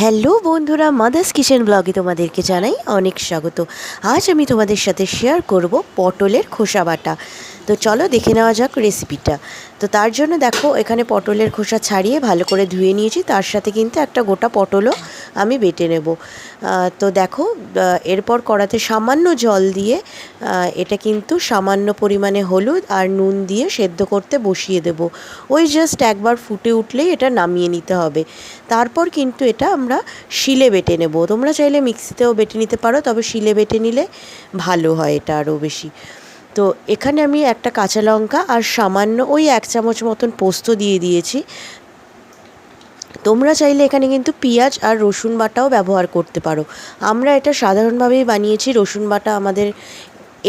Hello বন্ধুরা, mother's kitchen ব্লগে তোমাদেরকে জানাই অনেক স্বাগত। আজ আমি তোমাদের সাথে শেয়ার করব পটলের খোসা বাটা। তো চলো দেখে নেওয়া যাক রেসিপিটা। তো তার জন্য দেখো, এখানে পটলের খোসা ছাড়িয়ে ভালো করে ধুয়ে নিয়েছি, তার সাথে কিন্তু একটা গোটা পটলও আমি বেটে নেব। তো দেখো, এরপর কড়াতে সামান্য জল দিয়ে এটা কিন্তু সামান্য পরিমাণে হলুদ আর নুন দিয়ে সেদ্ধ করতে বসিয়ে দেব। ওই জাস্ট একবার ফুটে উঠলেই এটা নামিয়ে নিতে হবে। তারপর কিন্তু এটা আমরা শিলে বেটে নেব। তোমরা চাইলে মিক্সিতেও বেটে নিতে পারো, তবে শিলে বেটে নিলে ভালো হয় এটা আরও বেশি। তো এখানে আমি একটা কাঁচা লঙ্কা আর সামান্য ওই 1 চামচ মতন পোস্ত দিয়ে দিয়েছি। তোমরা চাইলে এখানে কিন্তু পেঁয়াজ আর রসুন বাটাও ব্যবহার করতে পারো। আমরা এটা সাধারণভাবেই বানিয়েছি, রসুন বাটা আমাদের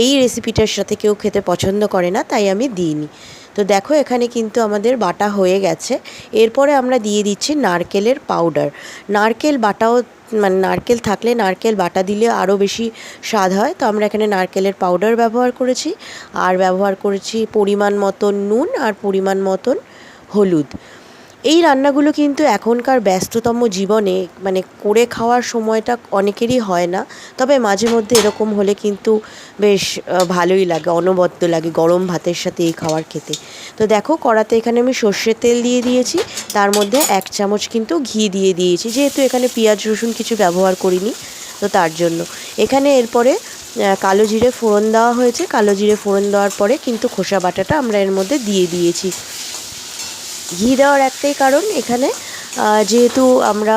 এই রেসিপিটার সাথে কেউ খেতে পছন্দ করে না, তাই আমি দিইনি। তো দেখো, এখানে কিন্তু আমাদের বাটা হয়ে গেছে। এরপরে আমরা দিয়ে দিচ্ছি নারকেলের পাউডার। নারকেল বাটাও মানে নারকেল থাকলে নারকেল বাটা দিলে আরও বেশি স্বাদ হয়। তো আমরা এখানে নারকেলের পাউডার ব্যবহার করেছি, আর ব্যবহার করেছি পরিমাণ মতন নুন আর পরিমাণ মতন হলুদ। এই রান্নাগুলো কিন্তু এখনকার ব্যস্ততম জীবনে মানে করে খাওয়ার সময়টা অনেকেরই হয় না, তবে মাঝে মধ্যে এরকম হলে কিন্তু বেশ ভালোই লাগে, অনবদ্য লাগে গরম ভাতের সাথে এই খাবার খেতে। তো দেখো, কড়াতে এখানে আমি সর্ষের তেল দিয়ে দিয়েছি, তার মধ্যে 1 চামচ কিন্তু ঘি দিয়ে দিয়েছি, যেহেতু এখানে পেঁয়াজ রসুন কিছু ব্যবহার করিনি, তো তার জন্য। এখানে এরপরে কালো জিরে ফোড়ন দেওয়া হয়েছে। কালো জিরে ফোড়ন দেওয়ার পরে কিন্তু খোসা বাটাটা আমরা এর মধ্যে দিয়ে দিয়েছি। ঘি দেওয়ার একটাই কারণ, এখানে যেহেতু আমরা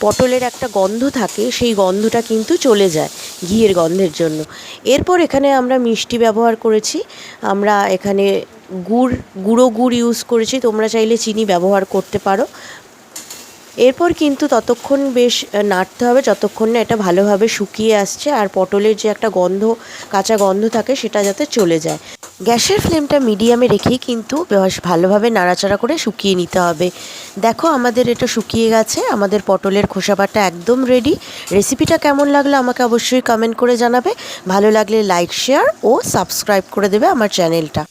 পটলের একটা গন্ধ থাকে, সেই গন্ধটা কিন্তু চলে যায় ঘিয়ের গন্ধের জন্য। এরপর এখানে আমরা মিষ্টি ব্যবহার করেছি। আমরা এখানে গুঁড়ো গুড় ইউজ করেছি, তোমরা চাইলে চিনি ব্যবহার করতে পারো। এরপর কিন্তু ততক্ষণ বেশ নাড়তে হবে যতক্ষণ না এটা ভালোভাবে শুকিয়ে আসছে, আর পটলের যে একটা কাঁচা গন্ধ থাকে সেটা যাতে চলে যায়। গ্যাসের ফ্লেমটা মিডিয়ামে রেখেই কিন্তু বেশ ভালোভাবে নাড়াচাড়া করে শুকিয়ে নিতে হবে। দেখো, আমাদের এটা শুকিয়ে গেছে, আমাদের পটলের খোসা বাটা একদম রেডি। রেসিপিটা কেমন লাগলো আমাকে অবশ্যই কমেন্ট করে জানাবে। ভালো লাগলে লাইক, শেয়ার ও সাবস্ক্রাইব করে দেবে আমার চ্যানেলটা।